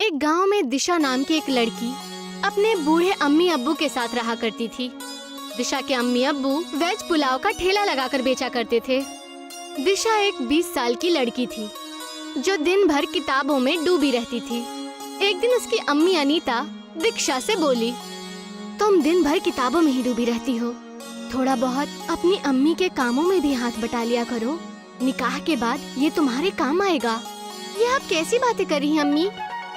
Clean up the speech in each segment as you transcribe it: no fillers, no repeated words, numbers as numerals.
एक गांव में दिशा नाम की एक लड़की अपने बूढ़े अम्मी अब्बू के साथ रहा करती थी। दिशा के अम्मी अब्बू वेज पुलाव का ठेला लगाकर बेचा करते थे। दिशा एक 20 साल की लड़की थी जो दिन भर किताबों में डूबी रहती थी। एक दिन उसकी अम्मी अनीता दीक्षा से बोली, तुम दिन भर किताबों में ही डूबी रहती हो, थोड़ा बहुत अपनी अम्मी के कामों में भी हाथ बटा लिया करो, निकाह के बाद ये तुम्हारे काम आएगा। ये आप कैसी बातें कर रही हैं अम्मी?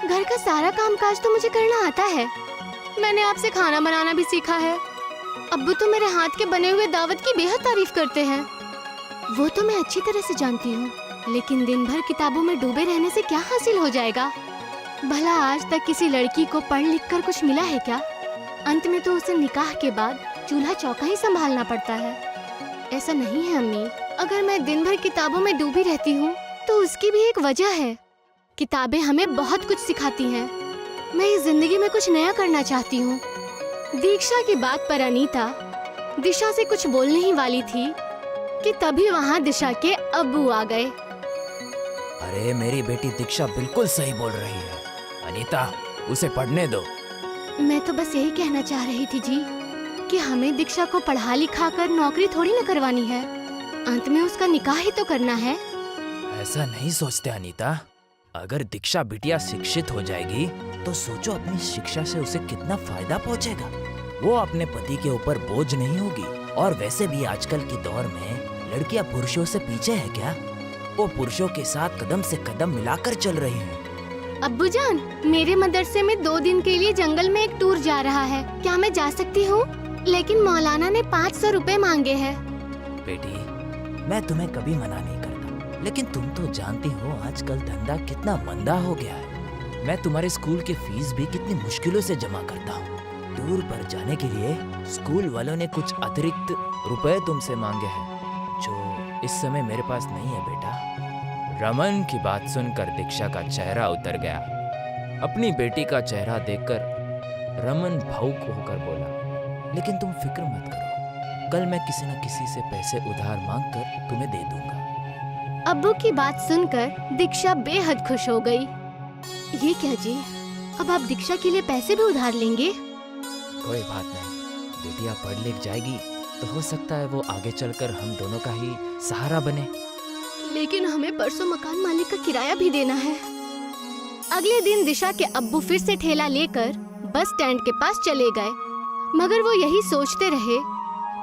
घर का सारा कामकाज तो मुझे करना आता है। मैंने आपसे खाना बनाना भी सीखा है। अब्बू तो मेरे हाथ के बने हुए दावत की बेहद तारीफ करते हैं। वो तो मैं अच्छी तरह से जानती हूँ, लेकिन दिन भर किताबों में डूबे रहने से क्या हासिल हो जाएगा? भला आज तक किसी लड़की को पढ़ लिख कर कुछ मिला है क्या? अंत में तो उसे निकाह के बाद चूल्हा चौका ही संभालना पड़ता है। ऐसा नहीं है अम्मी, अगर मैं दिन भर किताबों में डूबी रहती हूँ तो उसकी भी एक वजह है। किताबें हमें बहुत कुछ सिखाती हैं। मैं इस जिंदगी में कुछ नया करना चाहती हूँ। दीक्षा की बात पर अनीता दिशा से कुछ बोलने ही वाली थी कि तभी वहाँ दिशा के अब्बू आ गए। अरे मेरी बेटी दीक्षा बिल्कुल सही बोल रही है। अनीता, उसे पढ़ने दो। मैं तो बस यही कहना चाह रही थी जी कि हमें दीक्षा को पढ़ा लिखा कर नौकरी थोड़ी न करवानी है, अंत में उसका निकाह ही तो करना है। ऐसा नहीं सोचते अनीता। अगर दीक्षा बिटिया शिक्षित हो जाएगी तो सोचो अपनी शिक्षा से उसे कितना फायदा पहुंचेगा। वो अपने पति के ऊपर बोझ नहीं होगी। और वैसे भी आजकल के दौर में लड़कियां पुरुषों से पीछे है क्या? वो पुरुषों के साथ कदम से कदम मिलाकर चल रही हैं। अब्बूजान, मेरे मदरसे में 2 दिन के लिए जंगल में एक टूर जा रहा है, क्या मैं जा सकती हूँ? लेकिन मौलाना ने 500 रुपए मांगे हैं। बेटी, मैं तुम्हें कभी मना नहीं करता, लेकिन तुम तो जानती हो आजकल धंधा कितना मंदा हो गया है। मैं तुम्हारे स्कूल की फीस भी कितनी मुश्किलों से जमा करता हूँ। टूर पर जाने के लिए स्कूल वालों ने कुछ अतिरिक्त रुपए तुमसे मांगे हैं, जो इस समय मेरे पास नहीं है बेटा। रमन की बात सुनकर दीक्षा का चेहरा उतर गया। अपनी बेटी का चेहरा देखकर रमन भावुक होकर बोला, लेकिन तुम फिक्र मत करो, कल मैं किसी न किसी से पैसे उधार मांगकर तुम्हें दे दूंगा। अब्बू की बात सुनकर दीक्षा बेहद खुश हो गई। ये क्या जी, अब आप दीक्षा के लिए पैसे भी उधार लेंगे? कोई बात नहीं, बेटिया पढ़ लिख जाएगी तो हो सकता है वो आगे चलकर हम दोनों का ही सहारा बने। लेकिन हमें परसों मकान मालिक का किराया भी देना है। अगले दिन दिशा के अब्बू फिर से ठेला लेकर बस स्टैंड के पास चले गए, मगर वो यही सोचते रहे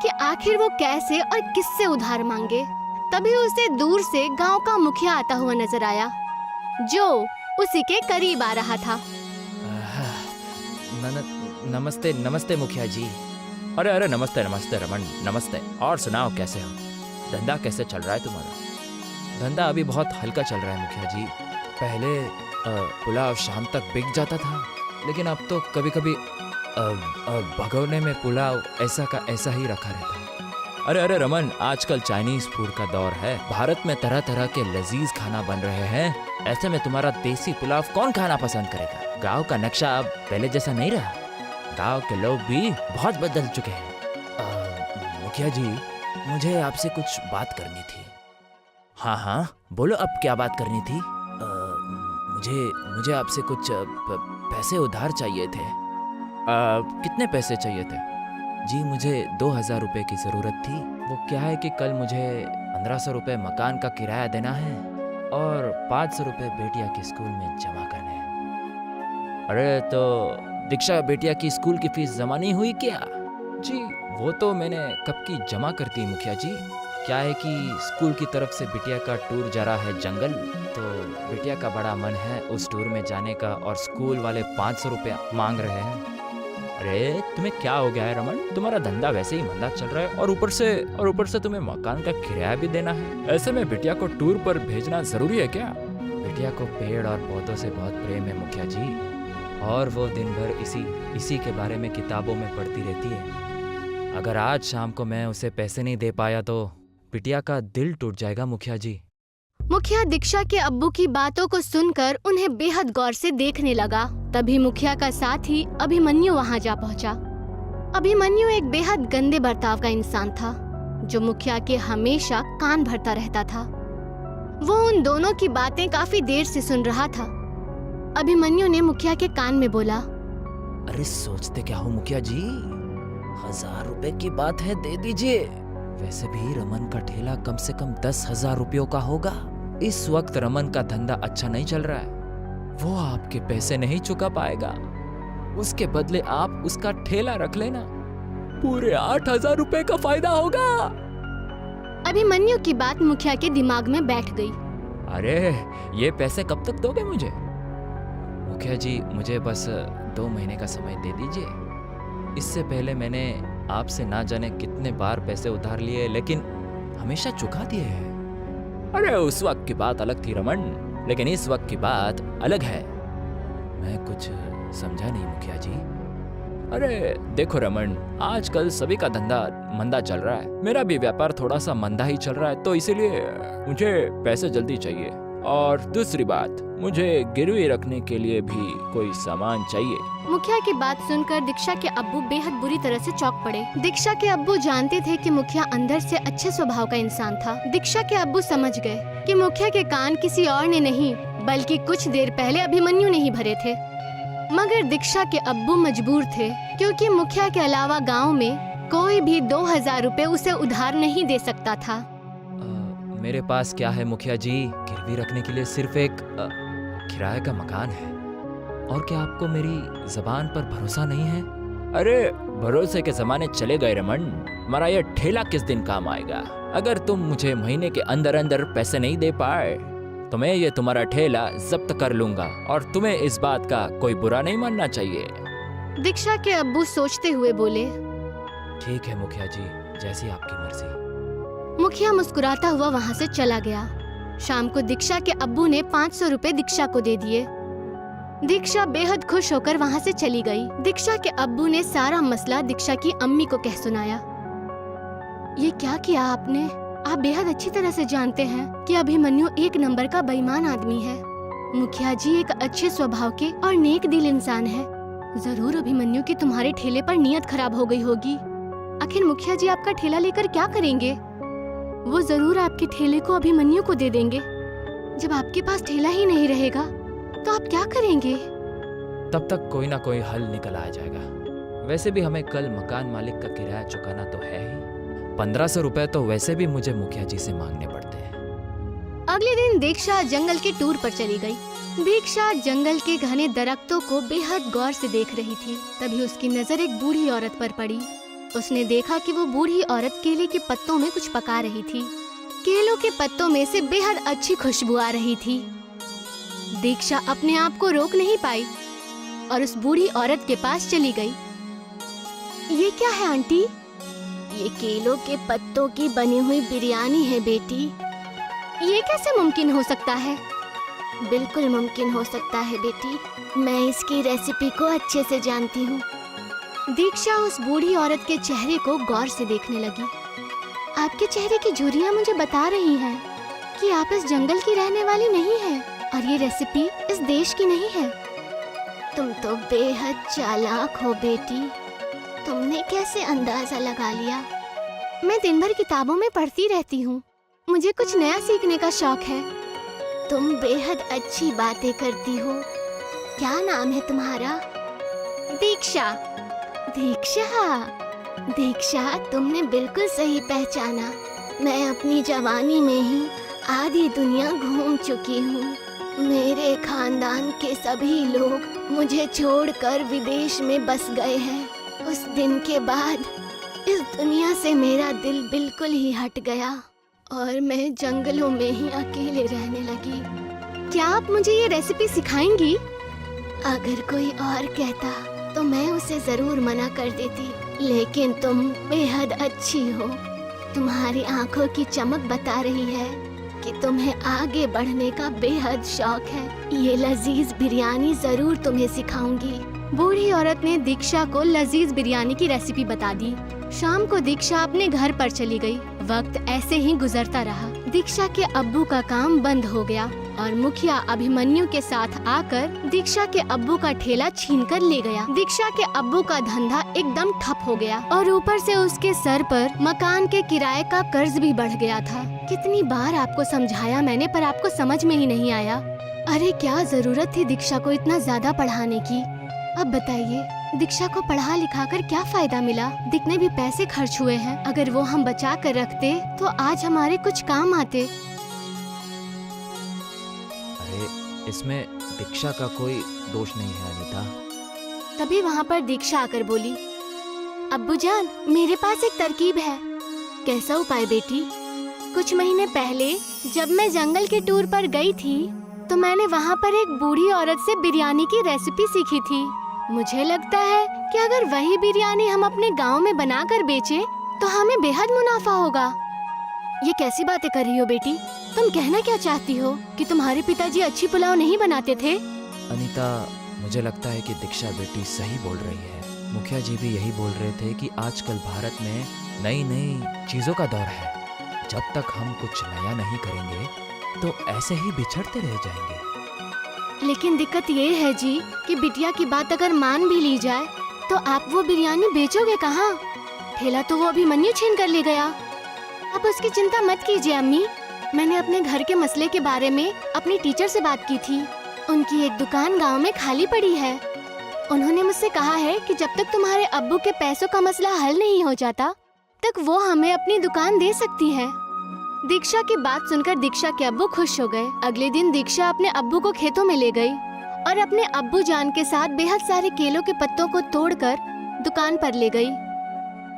कि आखिर वो कैसे और किससे उधार मांगे। तभी उसे दूर से गांव का मुखिया आता हुआ नजर आया, जो उसी के करीब आ रहा था। नमस्ते नमस्ते मुखिया जी। अरे अरे नमस्ते नमस्ते रमन, नमस्ते। और सुनाओ कैसे हो? धंधा कैसे चल रहा है तुम्हारा? धंधा अभी बहुत हल्का चल रहा है मुखिया जी। पहले पुलाव शाम तक बिक जाता था, लेकिन अब तो कभी कभी भगोने में पुलाव ऐसा का ऐसा ही रखा रहता है। अरे अरे रमन, आजकल चाइनीज फूड का दौर है। भारत में तरह तरह के लजीज खाना बन रहे हैं। ऐसे में तुम्हारा देसी पुलाव कौन खाना पसंद करेगा? गांव का नक्शा अब पहले जैसा नहीं रहा। गांव के लोग भी बहुत बदल चुके हैं। मुखिया जी, मुझे आपसे कुछ बात करनी थी। हाँ हाँ बोलो, अब क्या बात करनी थी? मुझे आपसे कुछ पैसे उधार चाहिए थे। कितने पैसे चाहिए थे? जी मुझे 2000 रुपये की ज़रूरत थी। वो क्या है कि कल मुझे 1500 रुपये मकान का किराया देना है और 500 रुपये बेटिया के स्कूल में जमा करने हैं। अरे तो दीक्षा बेटिया की स्कूल की फीस जमा नहीं हुई क्या? जी वो तो मैंने कब की जमा कर दी मुखिया जी। क्या है कि स्कूल की तरफ से बिटिया का टूर जा रहा है जंगल, तो बिटिया का बड़ा मन है उस टूर में जाने का, और स्कूल वाले 500 रुपये मांग रहे हैं। अरे तुम्हें क्या हो गया है रमन? तुम्हारा धंधा वैसे ही मंदा चल रहा है और ऊपर से तुम्हें मकान का किराया भी देना है। ऐसे में बिटिया को टूर पर भेजना जरूरी है क्या? बिटिया को पेड़ और पौधों से बहुत प्रेम है मुखिया जी, और वो दिन भर इसी के बारे में किताबों में पढ़ती रहती है। अगर आज शाम को मैं उसे पैसे नहीं दे पाया तो बिटिया का दिल टूट जाएगा मुखिया जी। मुखिया दीक्षा के अब्बू की बातों को सुनकर उन्हें बेहद गौर से देखने लगा। तभी मुखिया का साथी अभिमन्यु वहां जा पहुंचा। अभिमन्यु एक बेहद गंदे बर्ताव का इंसान था, जो मुखिया के हमेशा कान भरता रहता था। वो उन दोनों की बातें काफी देर से सुन रहा था। अभिमन्यु ने मुखिया के कान में बोला। अरे सोचते क्या हो मुखिया जी, 1000 रुपए की बात है, दे दीजिए। वैसे भी रमन का ठेला कम से कम 10,000 रुपयों का होगा। इस वक्त रमन का धंधा अच्छा नहीं चल रहा है, वो आपके पैसे नहीं चुका पाएगा। उसके बदले आप उसका ठेला रख लेना, पूरे 8,000 रुपए का फायदा होगा। अभिमन्यु की बात मुखिया के दिमाग में बैठ गई। अरे ये पैसे कब तक दोगे मुझे? मुखिया जी मुझे बस 2 महीने का समय दे दीजिए। इससे पहले मैंने आपसे ना जाने कितने बार पैसे उधार लिए, लेकिन हमेशा चुका दिए हैं। अरे उस वक्त की बात अलग थी रमन, लेकिन इस वक्त की बात अलग है। मैं कुछ समझा नहीं मुखिया जी। अरे देखो रमन, आजकल सभी का धंधा मंदा चल रहा है, मेरा भी व्यापार थोड़ा सा मंदा ही चल रहा है, तो इसीलिए मुझे पैसे जल्दी चाहिए। और दूसरी बात, मुझे गिरवी रखने के लिए भी कोई सामान चाहिए। मुखिया की बात सुनकर दीक्षा के अब्बू बेहद बुरी तरह से चौंक पड़े। दीक्षा के अब्बू जानते थे कि मुखिया अंदर से अच्छे स्वभाव का इंसान था। दीक्षा के अब्बू समझ गए कि मुखिया के कान किसी और ने नहीं, बल्कि कुछ देर पहले अभिमन्यु ने ही भरे थे। मगर दीक्षा के अब्बू मजबूर थे, क्योंकि मुखिया के अलावा गाँव में कोई भी 2,000 रुपए उसे उधार नहीं दे सकता था। मेरे पास क्या है मुखिया जी, गिरवी रखने के लिए सिर्फ एक किराए का मकान है। और क्या आपको मेरी जबान पर भरोसा नहीं है? अरे भरोसे के जमाने चले गए रमन, हमारा ये ठेला किस दिन काम आएगा? अगर तुम मुझे महीने के अंदर अंदर पैसे नहीं दे पाए तो मैं ये तुम्हारा ठेला जब्त कर लूंगा, और तुम्हें इस बात का कोई बुरा नहीं मानना चाहिए। दीक्षा के अब्बू सोचते हुए बोले, ठीक है मुखिया जी, जैसी आपकी मर्जी। मुखिया मुस्कुराता हुआ वहाँ से चला गया। शाम को दीक्षा के अब्बू ने 500 रुपए दीक्षा को दे दिए। दीक्षा बेहद खुश होकर वहाँ से चली गई। दीक्षा के अब्बू ने सारा मसला दीक्षा की अम्मी को कह सुनाया। ये क्या किया आपने? आप बेहद अच्छी तरह से जानते हैं कि अभिमन्यु एक नंबर का बेईमान आदमी है। मुखिया जी एक अच्छे स्वभाव के और नेक दिल इंसान है। जरूर अभिमन्यु की तुम्हारे ठेले पर नियत खराब हो गई होगी। आखिर मुखिया जी आपका ठेला लेकर क्या करेंगे? वो जरूर आपके ठेले को अभिमन्यु को दे देंगे। जब आपके पास ठेला ही नहीं रहेगा तो आप क्या करेंगे? तब तक कोई ना कोई हल निकल आ जाएगा। वैसे भी हमें कल मकान मालिक का किराया चुकाना तो है ही। 1500 रुपए तो वैसे भी मुझे मुखिया जी से मांगने पड़ते हैं। अगले दिन दीक्षा जंगल के टूर पर चली गई। दीक्षा जंगल के घने दरख्तों को बेहद गौर से देख रही थी। तभी उसकी नजर एक बूढ़ी औरत पर पड़ी। उसने देखा कि वो बूढ़ी औरत केले के पत्तों में कुछ पका रही थी। केलों के पत्तों में से बेहद अच्छी खुशबू आ रही थी। दीक्षा अपने आप को रोक नहीं पाई और उस बूढ़ी औरत के पास चली गई। ये क्या है आंटी? ये केलों के पत्तों की बनी हुई बिरयानी है बेटी। ये कैसे मुमकिन हो सकता है? बिल्कुल मुमकिन हो सकता है बेटी, मैं इसकी रेसिपी को अच्छे से जानती हूँ। दीक्षा उस बूढ़ी औरत के चेहरे को गौर से देखने लगी। आपके चेहरे की झुर्रियाँ मुझे बता रही हैं कि आप इस जंगल की रहने वाली नहीं हैं और ये रेसिपी इस देश की नहीं है। तुम तो बेहद चालाक हो बेटी। तुमने कैसे अंदाजा लगा लिया? मैं दिन भर किताबों में पढ़ती रहती हूँ, मुझे कुछ नया सीखने का शौक है। तुम बेहद अच्छी बातें करती हो। क्या नाम है तुम्हारा? दीक्षा। दीक्षा, दीक्षा तुमने बिल्कुल सही पहचाना। मैं अपनी जवानी में ही आधी दुनिया घूम चुकी हूँ। मेरे खानदान के सभी लोग मुझे छोड़कर विदेश में बस गए हैं। उस दिन के बाद इस दुनिया से मेरा दिल बिल्कुल ही हट गया और मैं जंगलों में ही अकेले रहने लगी। क्या आप मुझे ये रेसिपी सिखाएंगी? अगर कोई और कहता तो मैं उसे जरूर मना कर देती, लेकिन तुम बेहद अच्छी हो। तुम्हारी आंखों की चमक बता रही है कि तुम्हें आगे बढ़ने का बेहद शौक है। ये लजीज बिरयानी जरूर तुम्हें सिखाऊंगी। बूढ़ी औरत ने दीक्षा को लजीज बिरयानी की रेसिपी बता दी। शाम को दीक्षा अपने घर पर चली गई। वक्त ऐसे ही गुजरता रहा। दीक्षा के अब्बू का काम बंद हो गया और मुखिया अभिमन्यु के साथ आकर दीक्षा के अब्बू का ठेला छीनकर ले गया। दीक्षा के अब्बू का धंधा एकदम ठप हो गया और ऊपर से उसके सर पर मकान के किराए का कर्ज भी बढ़ गया था। कितनी बार आपको समझाया मैंने, पर आपको समझ में ही नहीं आया। अरे क्या जरूरत थी दीक्षा को इतना ज्यादा पढ़ाने की। अब बताइए, दीक्षा को पढ़ा लिखा कर क्या फायदा मिला? कितने भी पैसे खर्च हुए हैं, अगर वो हम बचा कर रखते तो आज हमारे कुछ काम आते। अरे इसमें दीक्षा का कोई दोष नहीं है अनीता। तभी वहाँ पर दीक्षा आकर बोली, अब्बू जान, मेरे पास एक तरकीब है। कैसा उपाय बेटी? कुछ महीने पहले जब मैं जंगल के टूर पर गई थी तो मैंने वहाँ पर एक बूढ़ी औरत से बिरयानी की रेसिपी सीखी थी। मुझे लगता है कि अगर वही बिरयानी हम अपने गांव में बनाकर बेचें तो हमें बेहद मुनाफा होगा। ये कैसी बातें कर रही हो बेटी? तुम कहना क्या चाहती हो कि तुम्हारे पिताजी अच्छी पुलाव नहीं बनाते थे? अनीता, मुझे लगता है कि दीक्षा बेटी सही बोल रही है। मुखिया जी भी यही बोल रहे थे कि आजकल भारत में नई नई चीजों का दौर है। जब तक हम कुछ नया नहीं करेंगे तो ऐसे ही बिछड़ते रह जाएंगे। लेकिन दिक्कत ये है जी कि बिटिया की बात अगर मान भी ली जाए तो आप वो बिरयानी बेचोगे कहाँ? ठेला तो वो अभिमन्यु छीन कर ले गया। अब उसकी चिंता मत कीजिए अम्मी। मैंने अपने घर के मसले के बारे में अपनी टीचर से बात की थी। उनकी एक दुकान गांव में खाली पड़ी है। उन्होंने मुझसे कहा है कि जब तक तुम्हारे अब्बू के पैसों का मसला हल नहीं हो जाता तक वो हमें अपनी दुकान दे सकती है। दीक्षा की बात सुनकर दीक्षा के अब्बू खुश हो गए। अगले दिन दीक्षा अपने अब्बू को खेतों में ले गई और अपने अब्बू जान के साथ बेहद सारे केलों के पत्तों को तोड़कर दुकान पर ले गई।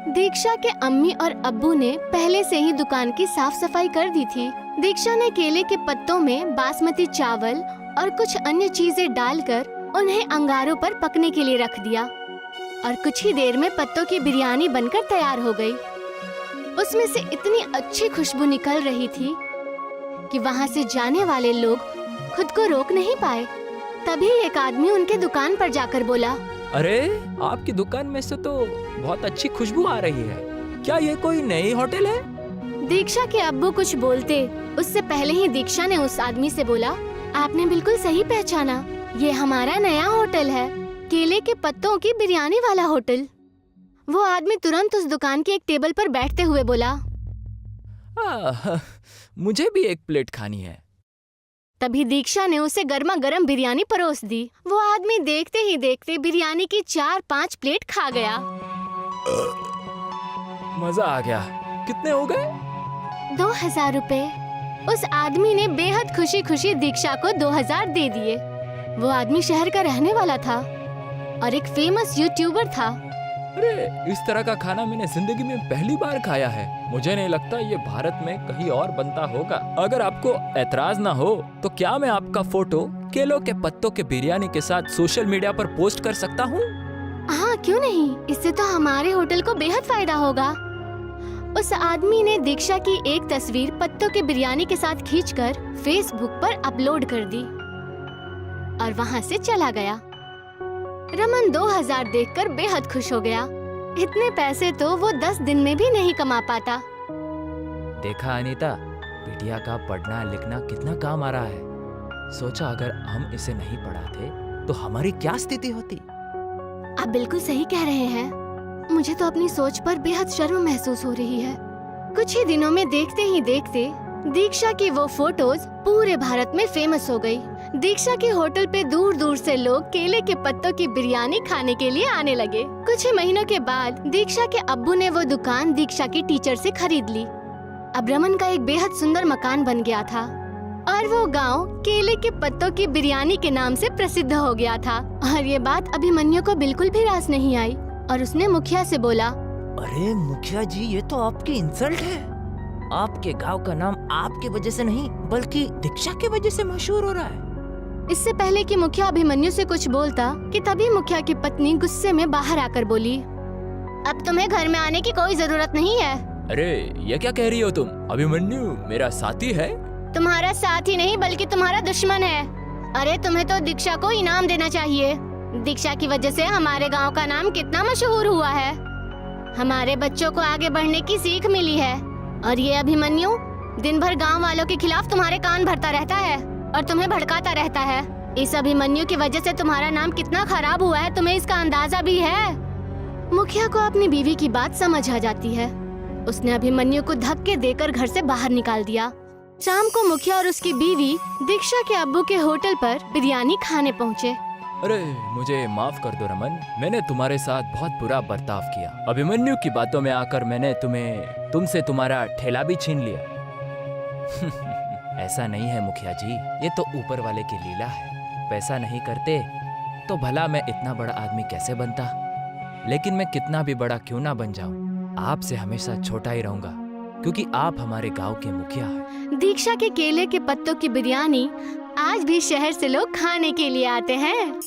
दीक्षा के अम्मी और अब्बू ने पहले से ही दुकान की साफ सफाई कर दी थी। दीक्षा ने केले के पत्तों में बासमती चावल और कुछ अन्य चीजें डालकर उन्हें अंगारों पर पकने के लिए रख दिया और कुछ ही देर में पत्तों की बिरयानी बनकर तैयार हो गई। उसमें से इतनी अच्छी खुशबू निकल रही थी कि वहाँ से जाने वाले लोग खुद को रोक नहीं पाए। तभी एक आदमी उनके दुकान पर जाकर बोला, अरे आपकी दुकान में से तो बहुत अच्छी खुशबू आ रही है। क्या ये कोई नई होटल है? दीक्षा के अब्बू कुछ बोलते उससे पहले ही दीक्षा ने उस आदमी से बोला, आपने बिल्कुल सही पहचाना, ये हमारा नया होटल है, केले के पत्तों की बिरयानी वाला होटल। वो आदमी तुरंत उस दुकान के एक टेबल पर बैठते हुए बोला, मुझे भी एक प्लेट खानी है। तभी दीक्षा ने उसे गर्मा गर्म बिरयानी परोस दी। वो आदमी देखते ही देखते बिरयानी की 4-5 प्लेट खा गया। मजा आ गया। कितने हो गए? 2000 रुपए। उस आदमी ने बेहद खुशी खुशी दीक्षा को 2000 दे दिए। वो आदमी शहर का रहने वाला था और एक फेमस यूट्यूबर था। अरे इस तरह का खाना मैंने जिंदगी में पहली बार खाया है। मुझे नहीं लगता ये भारत में कहीं और बनता होगा। अगर आपको एतराज ना हो तो क्या मैं आपका फोटो केलों के पत्तों के बिरयानी के साथ सोशल मीडिया पर पोस्ट कर सकता हूँ? हाँ, क्यों नहीं। इससे तो हमारे होटल को बेहद फायदा होगा। उस आदमी ने दीक्षा की एक तस्वीर पत्तों के बिरयानी के साथ खींचकर फेसबुक पर अपलोड कर दी और वहाँ से चला गया। रमन 2000 देखकर बेहद खुश हो गया। इतने पैसे तो वो 10 दिन में भी नहीं कमा पाता। देखा अनीता, बिटिया का पढ़ना लिखना कितना काम आ रहा है। सोचा अगर हम इसे नहीं पढ़ाते तो हमारी क्या स्थिति होती। आप बिल्कुल सही कह रहे हैं। मुझे तो अपनी सोच पर बेहद शर्म महसूस हो रही है। कुछ ही दिनों में देखते ही देखते दीक्षा की वो फोटोज पूरे भारत में फेमस हो गई। दीक्षा के होटल पे दूर दूर से लोग केले के पत्तों की बिरयानी खाने के लिए आने लगे। कुछ ही महीनों के बाद दीक्षा के अब्बू ने वो दुकान दीक्षा की टीचर से खरीद ली। अब रमन का एक बेहद सुंदर मकान बन गया था और वो गांव केले के पत्तों की बिरयानी के नाम से प्रसिद्ध हो गया था। और ये बात अभिमन्यु को बिल्कुल भी रास नहीं आई और उसने मुखिया से बोला, अरे मुखिया जी, ये तो आपकी इंसल्ट है। आपके गांव का नाम आपके वजह से नहीं बल्कि दीक्षा की वजह से मशहूर हो रहा है। इससे पहले कि मुखिया अभिमन्यु से कुछ बोलता कि तभी मुखिया की पत्नी गुस्से में बाहर आकर बोली, अब तुम्हें घर में आने की कोई जरूरत नहीं है। अरे ये क्या कह रही हो तुम? अभिमन्यु मेरा साथी है। तुम्हारा साथी नहीं बल्कि तुम्हारा दुश्मन है। अरे तुम्हें तो दीक्षा को इनाम देना चाहिए। दीक्षा की वजह से हमारे गांव का नाम कितना मशहूर हुआ है। हमारे बच्चों को आगे बढ़ने की सीख मिली है और ये अभिमन्यु दिन भर गांव वालों के खिलाफ तुम्हारे कान भरता रहता है और तुम्हें भड़काता रहता है। इस अभिमन्यु की वजह से तुम्हारा नाम कितना खराब हुआ है, तुम्हें इसका अंदाजा भी है। मुखिया को अपनी बीवी की बात समझ आ जाती है। उसने अभिमन्यु को धक्के देकर घर से बाहर निकाल दिया। शाम को मुखिया और उसकी बीवी दीक्षा के अब्बू के होटल पर बिरयानी खाने पहुँचे। अरे मुझे माफ कर दो रमन, मैंने तुम्हारे साथ बहुत बुरा बर्ताव किया। अभिमन्यु की बातों में आकर मैंने तुमसे तुम्हारा ठेला भी छीन लिया। ऐसा नहीं है मुखिया जी, ये तो ऊपर वाले की लीला है। पैसा नहीं करते तो भला मैं इतना बड़ा आदमी कैसे बनता। लेकिन मैं कितना भी बड़ा क्यों ना बन जाऊं, आपसे हमेशा छोटा ही रहूंगा, क्योंकि आप हमारे गांव के मुखिया हैं। दीक्षा के केले के पत्तों की बिरयानी आज भी शहर से लोग खाने के लिए आते हैं।